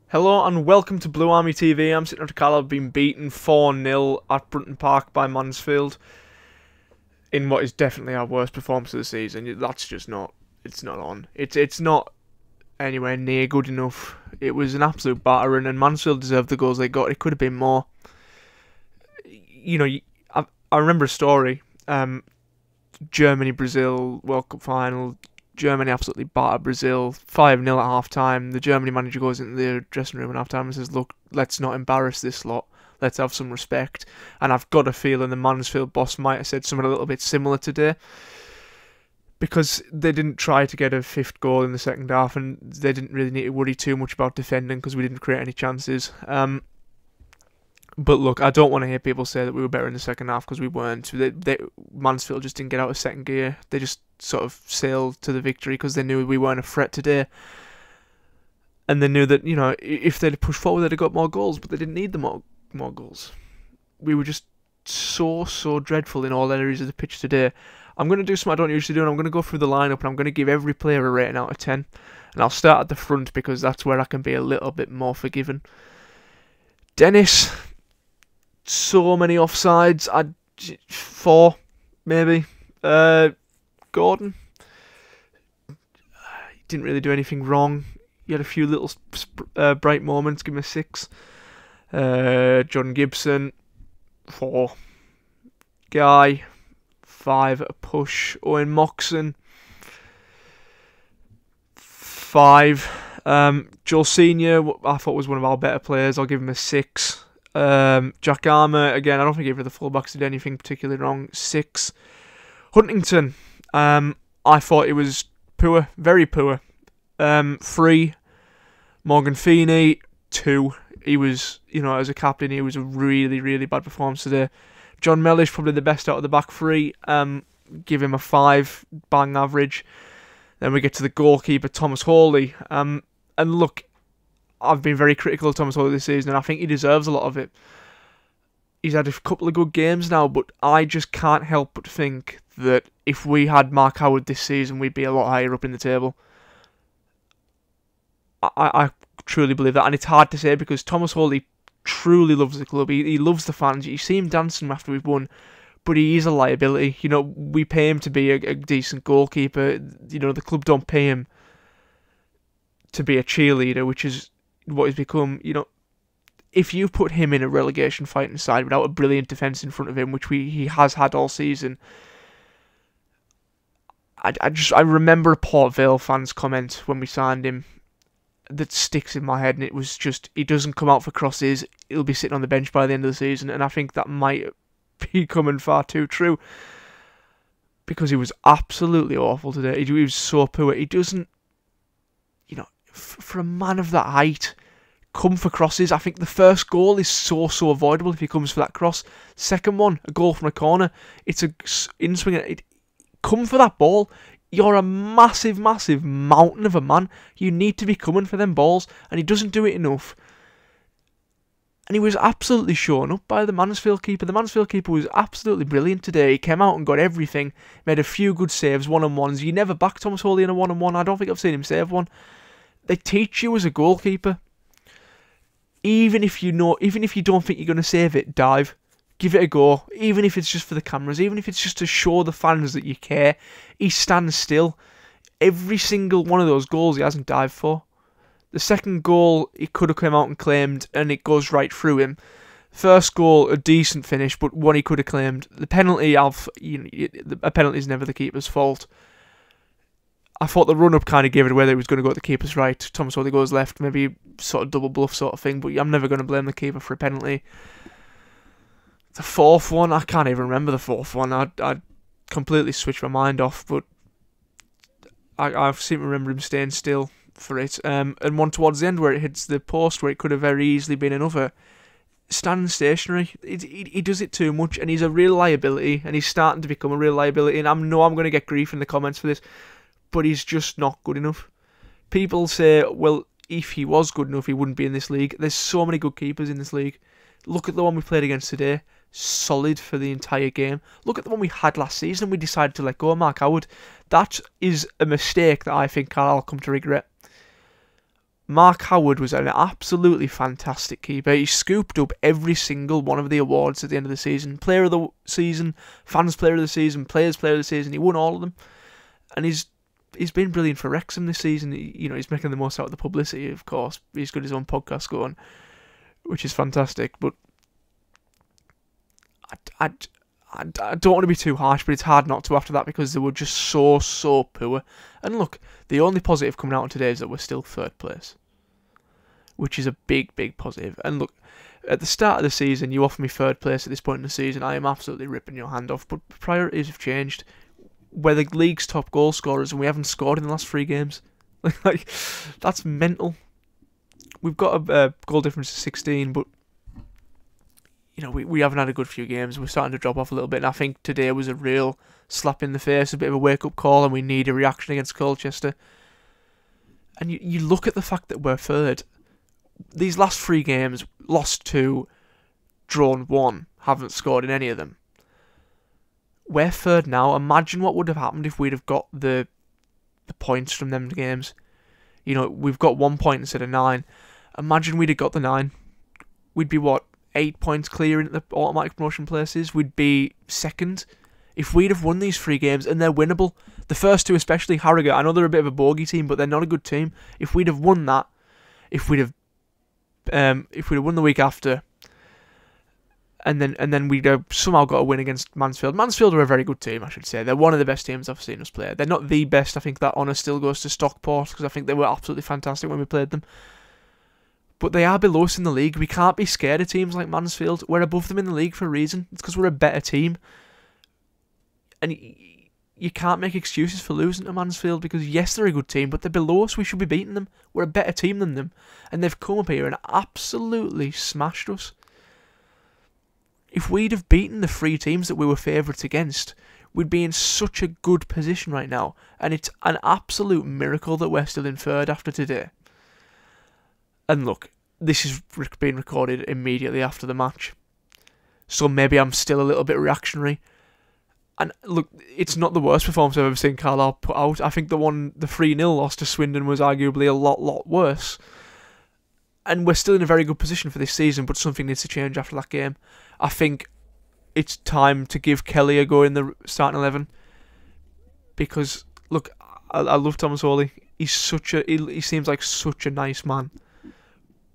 Hello and welcome to Blue Army TV. I'm sitting at Carlisle being beaten 4-0 at Brunton Park by Mansfield in what is definitely our worst performance of the season. That's just not, it's not on. It's not anywhere near good enough. It was an absolute battering and Mansfield deserved the goals they got. It could have been more. I remember a story. Germany-Brazil World Cup final. Germany absolutely battered Brazil 5-0 at half-time. The Germany manager goes into the dressing room at half-time and says, look, let's not embarrass this lot. Let's have some respect. And I've got a feeling the Mansfield boss might have said something a little bit similar today, because they didn't try to get a fifth goal in the second half and they didn't really need to worry too much about defending because we didn't create any chances. But look, I don't want to hear people say that we were better in the second half, because we weren't. Mansfield just didn't get out of second gear. They just sort of sailed to the victory because they knew we weren't a threat today. And they knew that, if they'd pushed forward, they'd have got more goals, but they didn't need the more goals. We were just so dreadful in all areas of the pitch today. I'm going to do something I don't usually do, and I'm going to go through the lineup, and I'm going to give every player a rating out of 10. And I'll start at the front, because that's where I can be a little bit more forgiving. Dennis, so many offsides. 4, maybe. Gordon, he didn't really do anything wrong. He had a few little bright moments. Give him a 6. John Gibson, 4. Guy, 5 at a push. Owen Moxon, 5. Joel Senior, I thought was one of our better players. I'll give him a 6. Jack Armour, again, I don't think either of the fullbacks did anything particularly wrong. 6. Huntington, I thought it was poor, very poor. 3. Morgan Feeney, 2. He was, as a captain, he was a really bad performance today. John Mellish, probably the best out of the back 3. Give him a 5, bang average. Then we get to the goalkeeper, Thomas Hawley. And look, I've been very critical of Thomas Hawley this season, and I think he deserves a lot of it. He's had a couple of good games now, but I just can't help but think that if we had Mark Howard this season, we'd be a lot higher up in the table. I truly believe that, and it's hard to say because Thomas Hawley truly loves the club. He loves the fans. You see him dancing after we've won, but he is a liability. We pay him to be a decent goalkeeper. The club don't pay him to be a cheerleader, which is what he's become. If you put him in a relegation fighting side without a brilliant defence in front of him, which he has had all season, I remember a Port Vale fan's comment when we signed him that sticks in my head, and it was just, he doesn't come out for crosses, he'll be sitting on the bench by the end of the season, and I think that might be coming far too true, because he was absolutely awful today. He was so poor. He doesn't, for a man of that height, come for crosses. I think the first goal is so avoidable if he comes for that cross. Second one, a goal from a corner, it's a in-swing. Come for that ball. You're a massive mountain of a man. You need to be coming for them balls, and he doesn't do it enough. And he was absolutely shown up by the Mansfield keeper. The Mansfield keeper was absolutely brilliant today. He came out and got everything, made a few good saves, one-on-ones. You never back Thomas Hawley in a one-on-one. I don't think I've seen him save one. They teach you as a goalkeeper, even if you don't think you're going to save it, dive. Give it a go, even if it's just for the cameras, even if it's just to show the fans that you care. He stands still. Every single one of those goals he hasn't dived for. The second goal, he could have come out and claimed, and it goes right through him. First goal, a decent finish, but one he could have claimed. The penalty, a penalty is never the keeper's fault. I thought the run-up kind of gave it away that he was going to go at the keeper's right. Thomas Hawley goes left, maybe sort of double bluff sort of thing, but I'm never going to blame the keeper for a penalty. The fourth one, I can't even remember the fourth one. I completely switched my mind off, but I seem to remember him staying still for it. And one towards the end where it hits the post, where it could have very easily been another. Standing stationary, he does it too much, and he's a real liability, and he's starting to become a real liability. And I know I'm going to get grief in the comments for this, but he's just not good enough. People say, well, if he was good enough, he wouldn't be in this league. There's so many good keepers in this league. Look at the one we played against today. Solid for the entire game. Look at the one we had last season. We decided to let go of Mark Howard. That is a mistake that I think Carlisle come to regret. Mark Howard was an absolutely fantastic keeper. He scooped up every single one of the awards at the end of the season. Player of the season, fans player of the season, players player of the season. He won all of them. And he's been brilliant for Wrexham this season. He's making the most out of the publicity, of course. He's got his own podcast going, which is fantastic. But I don't want to be too harsh, but it's hard not to after that because they were just so poor. And look, the only positive coming out of today is that we're still third place, which is a big positive. And look, at the start of the season, you offer me third place at this point in the season, I am absolutely ripping your hand off. But priorities have changed. We're the league's top goal scorers, and we haven't scored in the last 3 games. Like, that's mental. We've got a goal difference of 16, but we haven't had a good few games. We're starting to drop off a little bit, and I think today was a real slap in the face, a bit of a wake-up call, and we need a reaction against Colchester. And you look at the fact that we're third. These last 3 games, lost 2, drawn 1, haven't scored in any of them. We're third now. Imagine what would have happened if we'd have got the points from them games. We've got 1 point instead of 9. Imagine we'd have got the 9. We'd be, 8 points clear in the automatic promotion places. We'd be second. If we'd have won these 3 games, and they're winnable, the first 2 especially, Harrogate, I know they're a bit of a bogey team, but they're not a good team. If we'd have won that, if we'd have won the week after, and then we'd have somehow got a win against Mansfield. Mansfield are a very good team, I should say. They're one of the best teams I've seen us play. They're not the best. I think that honour still goes to Stockport, because I think they were absolutely fantastic when we played them. But they are below us in the league. We can't be scared of teams like Mansfield. We're above them in the league for a reason. It's because we're a better team. And you can't make excuses for losing to Mansfield, because yes, they're a good team, but they're below us. We should be beating them. We're a better team than them. And they've come up here and absolutely smashed us. If we'd have beaten the 3 teams that we were favourites against, we'd be in such a good position right now. And it's an absolute miracle that we're still in third after today. And look, this is being recorded immediately after the match, so maybe I'm still a little bit reactionary. And look, it's not the worst performance I've ever seen Carlisle put out. I think the 3-0 loss to Swindon was arguably a lot worse. And we're still in a very good position for this season, but something needs to change after that game. I think it's time to give Kelly a go in the starting 11. Because, look, I love Thomas Hawley. He seems like such a nice man.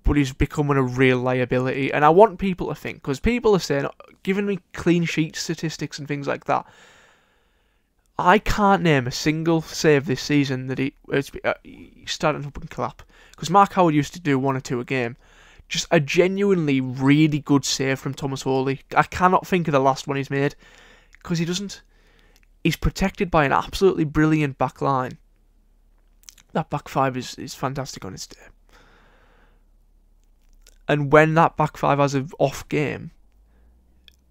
But he's becoming a real liability. And I want people to think, because people are saying, giving me clean sheet statistics and things like that. I can't name a single save this season that he's starting up and clap. Because Mark Howard used to do 1 or 2 a game. Just a genuinely really good save from Thomas Hawley. I cannot think of the last one he's made, because he doesn't. He's protected by an absolutely brilliant back line. That back 5 is fantastic on its day. And when that back 5 has an off game,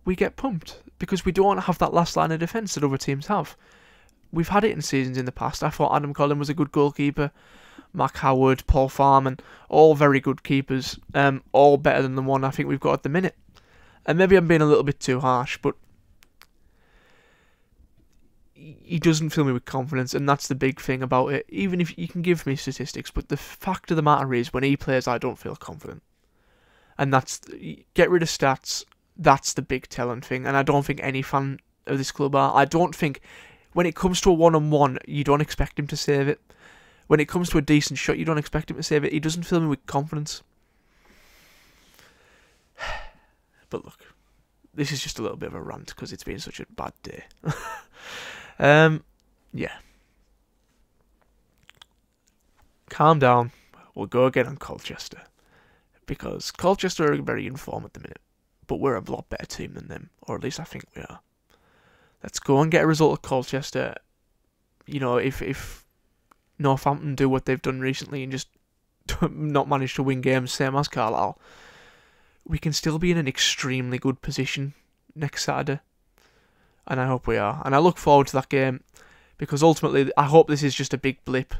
we get pumped, because we don't have that last line of defence that other teams have. We've had it in seasons in the past. I thought Adam Collin was a good goalkeeper. Mark Howard, Paul Farman, all very good keepers. All better than the one I think we've got at the minute. And maybe I'm being a little bit too harsh, but he doesn't fill me with confidence, and that's the big thing about it. Even if you can give me statistics, but the fact of the matter is, when he plays, I don't feel confident. And get rid of stats, that's the big telling thing. And I don't think any fan of this club are. I don't think, when it comes to a one-on-one, you don't expect him to save it. When it comes to a decent shot, you don't expect him to save it. He doesn't fill me with confidence. But look, this is just a little bit of a rant, because it's been such a bad day. Yeah. Calm down. We'll go again on Colchester. Because Colchester are very in form at the minute, but we're a lot better team than them, or at least I think we are. Let's go and get a result at Colchester. If Northampton do what they've done recently and just not manage to win games, same as Carlisle, we can still be in an extremely good position next Saturday. And I hope we are. And I look forward to that game, because ultimately I hope this is just a big blip.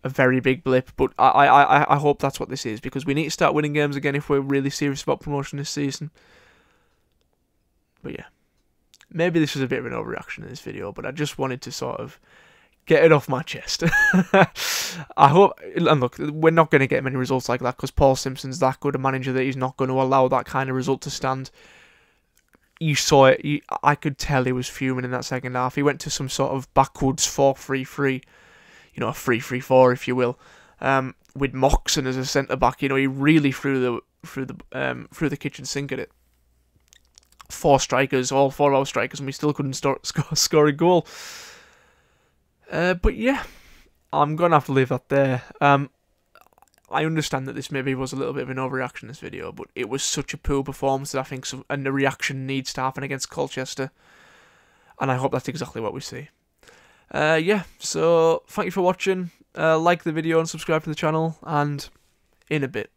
A very big blip, but I hope that's what this is, because we need to start winning games again if we're really serious about promotion this season. But yeah, maybe this was a bit of an overreaction in this video, but I just wanted to sort of Get it off my chest. I hope, and look, we're not going to get many results like that because Paul Simpson's that good a manager that he's not going to allow that kind of result to stand. You saw it. I could tell he was fuming in that second half. He went to some sort of backwards 4-3-3, a 3-3-4 if you will, with Moxon as a centre back. He really threw the kitchen sink at it. 4 strikers, all 4 of our strikers, and we still couldn't score a goal. But yeah, I'm going to have to leave that there. I understand that this maybe was a little bit of an overreaction, this video, but it was such a poor performance that I think and the reaction needs to happen against Colchester. And I hope that's exactly what we see. Yeah, so thank you for watching. Like the video and subscribe to the channel, and in a bit.